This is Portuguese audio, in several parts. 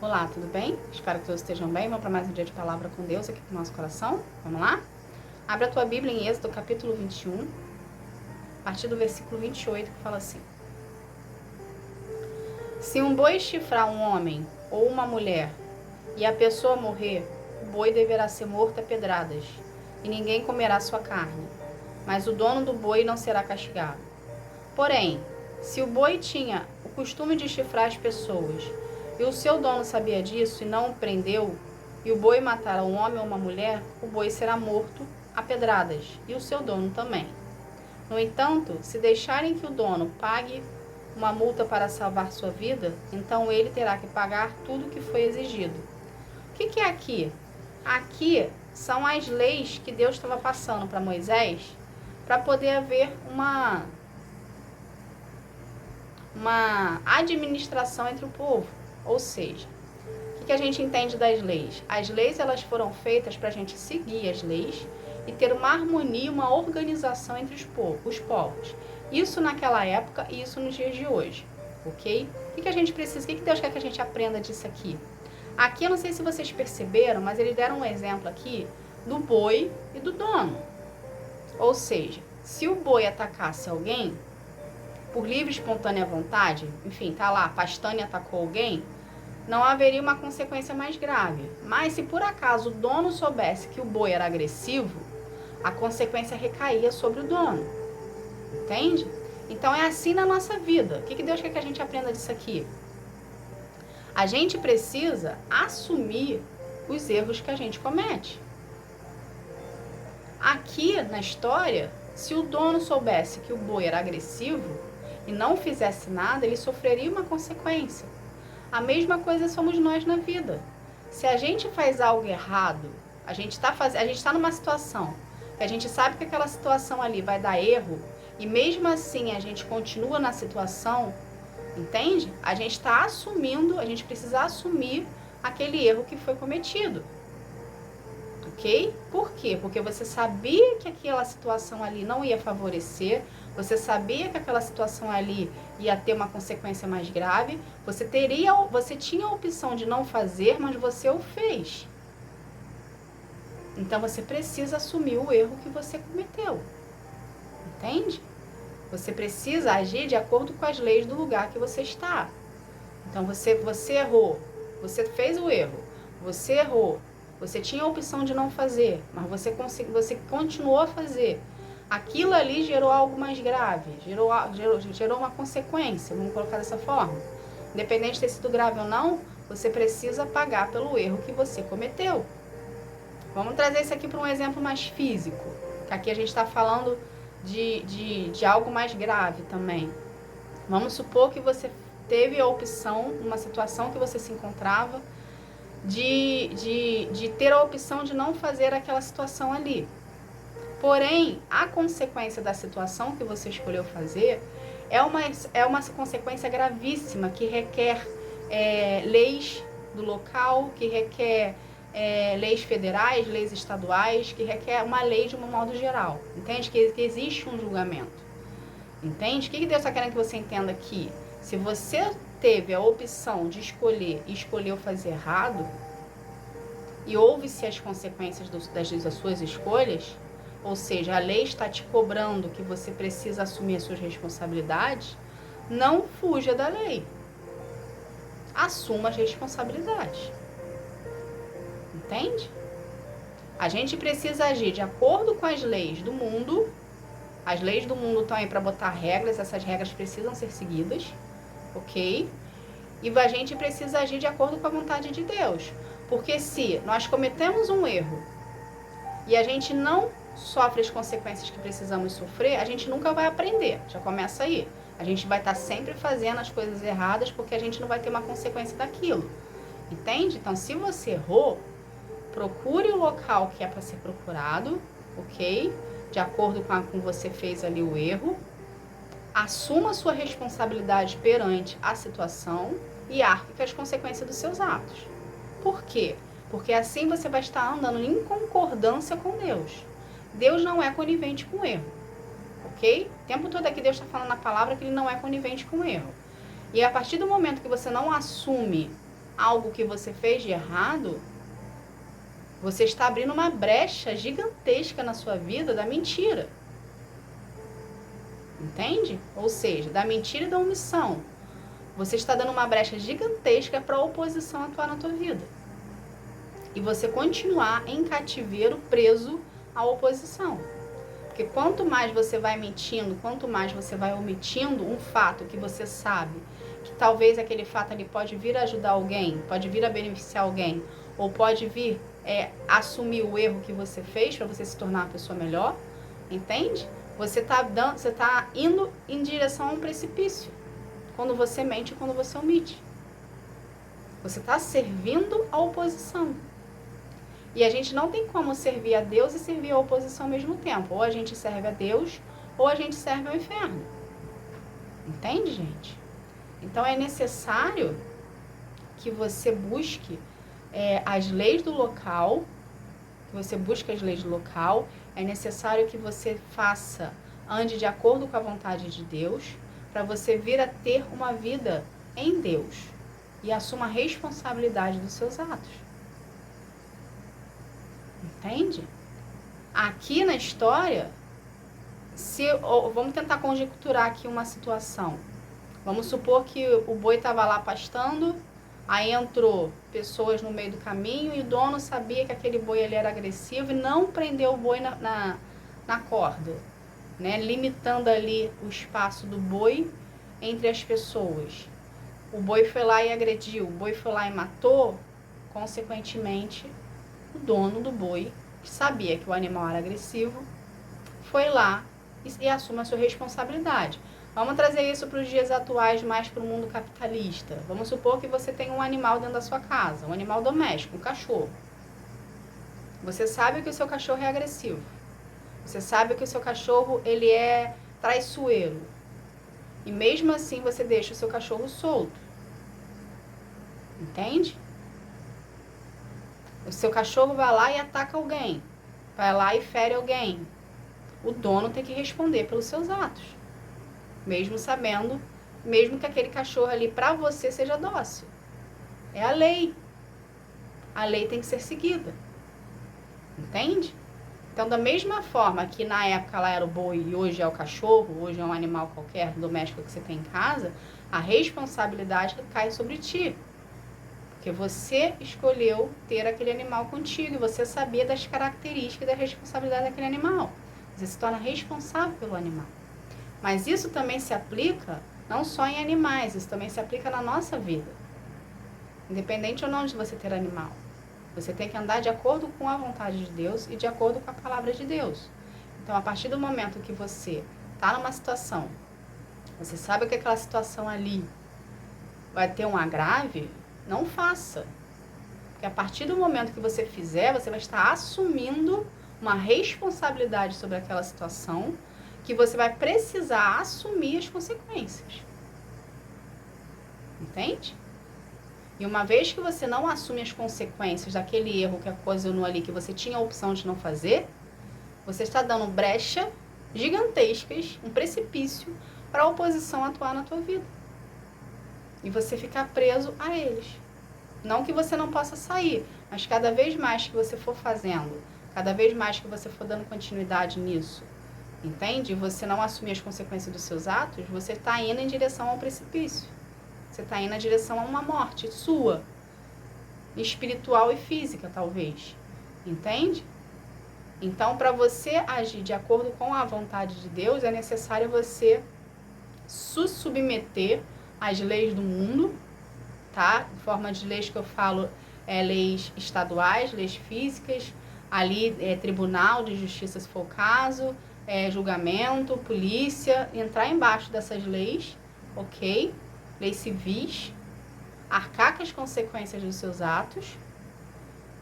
Olá, tudo bem? Espero que todos estejam bem. Vamos para mais um dia de palavra com Deus aqui para o nosso coração. Vamos lá? Abre a tua Bíblia em Êxodo capítulo 21, a partir do versículo 28, que fala assim: Se um boi chifrar um homem ou uma mulher e a pessoa morrer, o boi deverá ser morto a pedradas, e ninguém comerá sua carne, mas o dono do boi não será castigado. Porém, se o boi tinha o costume de chifrar as pessoas, e o seu dono sabia disso e não o prendeu, e o boi matar um homem ou uma mulher, o boi será morto a pedradas, e o seu dono também. No entanto, se deixarem que o dono pague uma multa para salvar sua vida, então ele terá que pagar tudo o que foi exigido. O que é aqui? Aqui são as leis que Deus estava passando para Moisés, para poder haver uma administração entre o povo. Ou seja, o que a gente entende das leis? As leis elas foram feitas para a gente seguir as leis e ter uma harmonia, uma organização entre os povos. Isso naquela época e isso nos dias de hoje, ok? O que a gente precisa, o que Deus quer que a gente aprenda disso aqui? Aqui eu não sei se vocês perceberam, mas eles deram um exemplo aqui do boi e do dono. Ou seja, se o boi atacasse alguém, por livre e espontânea vontade, enfim, tá lá, pastando e atacou alguém, não haveria uma consequência mais grave. Mas se por acaso o dono soubesse que o boi era agressivo, a consequência recaía sobre o dono. Entende? Então é assim na nossa vida. O que Deus quer que a gente aprenda disso aqui? A gente precisa assumir os erros que a gente comete. Aqui na história, se o dono soubesse que o boi era agressivo e não fizesse nada, ele sofreria uma consequência. A mesma coisa somos nós na vida. Se a gente faz algo errado, a gente está numa situação que a gente sabe que aquela situação ali vai dar erro, e mesmo assim a gente continua na situação, entende? A gente está assumindo, a gente precisa assumir aquele erro que foi cometido. Ok? Por quê? Porque você sabia que aquela situação ali não ia favorecer, você sabia que aquela situação ali ia ter uma consequência mais grave, você tinha a opção de não fazer, mas você o fez. Então você precisa assumir o erro que você cometeu. Entende? Você precisa agir de acordo com as leis do lugar que você está. Então você errou, você fez o erro, você errou. Você tinha a opção de não fazer, mas você continuou a fazer. Aquilo ali gerou algo mais grave, gerou uma consequência, vamos colocar dessa forma. Independente de ter sido grave ou não, você precisa pagar pelo erro que você cometeu. Vamos trazer isso aqui para um exemplo mais físico, que aqui a gente está falando de algo mais grave também. Vamos supor que você teve a opção, numa situação que você se encontrava, de ter a opção de não fazer aquela situação ali. Porém, a consequência da situação que você escolheu fazer é uma consequência gravíssima que requer leis do local, que requer leis federais, leis estaduais, que requer uma lei de um modo geral. Entende? Que existe um julgamento. Entende? O que Deus está querendo que você entenda aqui? Se você teve a opção de escolher e escolheu fazer errado, e houve-se as consequências das suas escolhas, ou seja, a lei está te cobrando que você precisa assumir as suas responsabilidades, não fuja da lei. Assuma as responsabilidades. Entende? A gente precisa agir de acordo com as leis do mundo. As leis do mundo estão aí para botar regras, essas regras precisam ser seguidas. Ok? E a gente precisa agir de acordo com a vontade de Deus. Porque se nós cometemos um erro e a gente não sofre as consequências que precisamos sofrer, a gente nunca vai aprender. Já começa aí. A gente vai estar sempre fazendo as coisas erradas porque a gente não vai ter uma consequência daquilo. Entende? Então, se você errou, procure o local que é para ser procurado, ok? De acordo com você fez ali o erro. Assuma a sua responsabilidade perante a situação e arque com as consequências dos seus atos. Por quê? Porque assim você vai estar andando em concordância com Deus. Deus não é conivente com o erro, ok? O tempo todo aqui Deus está falando na palavra que Ele não é conivente com o erro. E a partir do momento que você não assume algo que você fez de errado, você está abrindo uma brecha gigantesca na sua vida da mentira. Entende? Ou seja, da mentira e da omissão. Você está dando uma brecha gigantesca para a oposição atuar na tua vida. E você continuar em cativeiro, preso à oposição. Porque quanto mais você vai mentindo, quanto mais você vai omitindo um fato que você sabe que talvez aquele fato ali pode vir a ajudar alguém, pode vir a beneficiar alguém, ou pode vir assumir o erro que você fez para você se tornar uma pessoa melhor, entende? Você tá indo em direção a um precipício quando você mente e quando você omite. Você está servindo a oposição. E a gente não tem como servir a Deus e servir a oposição ao mesmo tempo. Ou a gente serve a Deus, ou a gente serve ao inferno. Entende, gente? Então é necessário que você busque as leis do local, é necessário que você ande de acordo com a vontade de Deus, para você vir a ter uma vida em Deus e assuma a responsabilidade dos seus atos. Entende? Aqui na história, vamos tentar conjecturar aqui uma situação. Vamos supor que o boi estava lá pastando, aí entrou pessoas no meio do caminho e o dono sabia que aquele boi ali era agressivo e não prendeu o boi na corda, né? Limitando ali o espaço do boi entre as pessoas. O boi foi lá e agrediu, o boi foi lá e matou, consequentemente, o dono do boi, que sabia que o animal era agressivo, foi lá e assume a sua responsabilidade. Vamos trazer isso para os dias atuais, mais para o mundo capitalista. Vamos supor que você tem um animal dentro da sua casa, um animal doméstico, um cachorro. Você sabe que o seu cachorro é agressivo. Você sabe que o seu cachorro ele é traiçoeiro. E mesmo assim você deixa o seu cachorro solto. Entende? O seu cachorro vai lá e ataca alguém. Vai lá e fere alguém. O dono tem que responder pelos seus atos. Mesmo sabendo, mesmo que aquele cachorro ali para você seja dócil. É a lei. A lei tem que ser seguida. Entende? Então, da mesma forma que na época lá era o boi e hoje é o cachorro, hoje é um animal qualquer doméstico que você tem em casa, a responsabilidade cai sobre ti. Porque você escolheu ter aquele animal contigo e você sabia das características e da responsabilidade daquele animal. Você se torna responsável pelo animal. Mas isso também se aplica não só em animais, isso também se aplica na nossa vida. Independente ou não de você ter animal. Você tem que andar de acordo com a vontade de Deus e de acordo com a palavra de Deus. Então, a partir do momento que você está numa situação, você sabe que aquela situação ali vai ter um agrave, não faça. Porque a partir do momento que você fizer, você vai estar assumindo uma responsabilidade sobre aquela situação que você vai precisar assumir as consequências. Entende? E uma vez que você não assume as consequências daquele erro que ocasionou ali, que você tinha a opção de não fazer, você está dando brecha gigantescas, um precipício para a oposição atuar na tua vida. E você ficar preso a eles. Não que você não possa sair, mas cada vez mais que você for fazendo, cada vez mais que você for dando continuidade nisso, entende? Você não assumir as consequências dos seus atos, você está indo em direção ao precipício. Você está indo em direção a uma morte sua, espiritual e física, talvez. Entende? Então, para você agir de acordo com a vontade de Deus, é necessário você se submeter às leis do mundo, tá? Em forma de leis que eu falo, leis estaduais, leis físicas, ali tribunal de justiça, se for o caso, julgamento, polícia, entrar embaixo dessas leis, ok? Leis civis, arcar com as consequências dos seus atos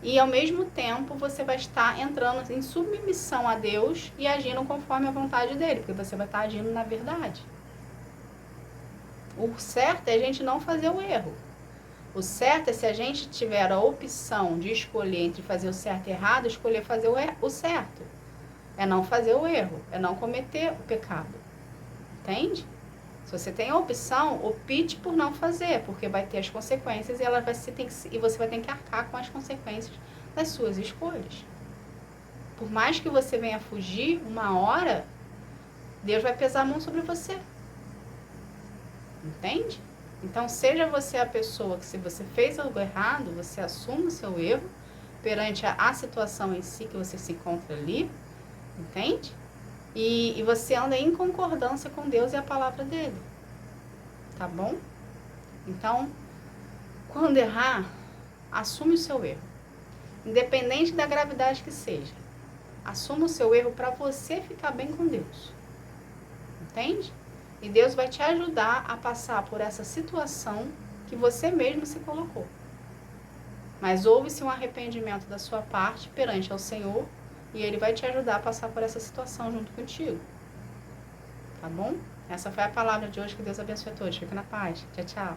e, ao mesmo tempo, você vai estar entrando em submissão a Deus e agindo conforme a vontade dele, porque você vai estar agindo na verdade. O certo é a gente não fazer o erro. O certo é, se a gente tiver a opção de escolher entre fazer o certo e errado, escolher fazer o certo. É não fazer o erro, é não cometer o pecado. Entende? Se você tem a opção, opte por não fazer, porque vai ter as consequências e você vai ter que arcar com as consequências das suas escolhas. Por mais que você venha fugir, uma hora, Deus vai pesar a mão sobre você. Entende? Então, seja você a pessoa que, se você fez algo errado, você assume o seu erro perante a situação em si que você se encontra ali, entende? E você anda em concordância com Deus e a palavra dele. Tá bom? Então, quando errar, assume o seu erro. Independente da gravidade que seja. Assuma o seu erro para você ficar bem com Deus. Entende? E Deus vai te ajudar a passar por essa situação que você mesmo se colocou. Mas houve-se um arrependimento da sua parte perante ao Senhor e Ele vai te ajudar a passar por essa situação junto contigo. Tá bom? Essa foi a palavra de hoje. Que Deus abençoe a todos. Fica na paz. Tchau, tchau.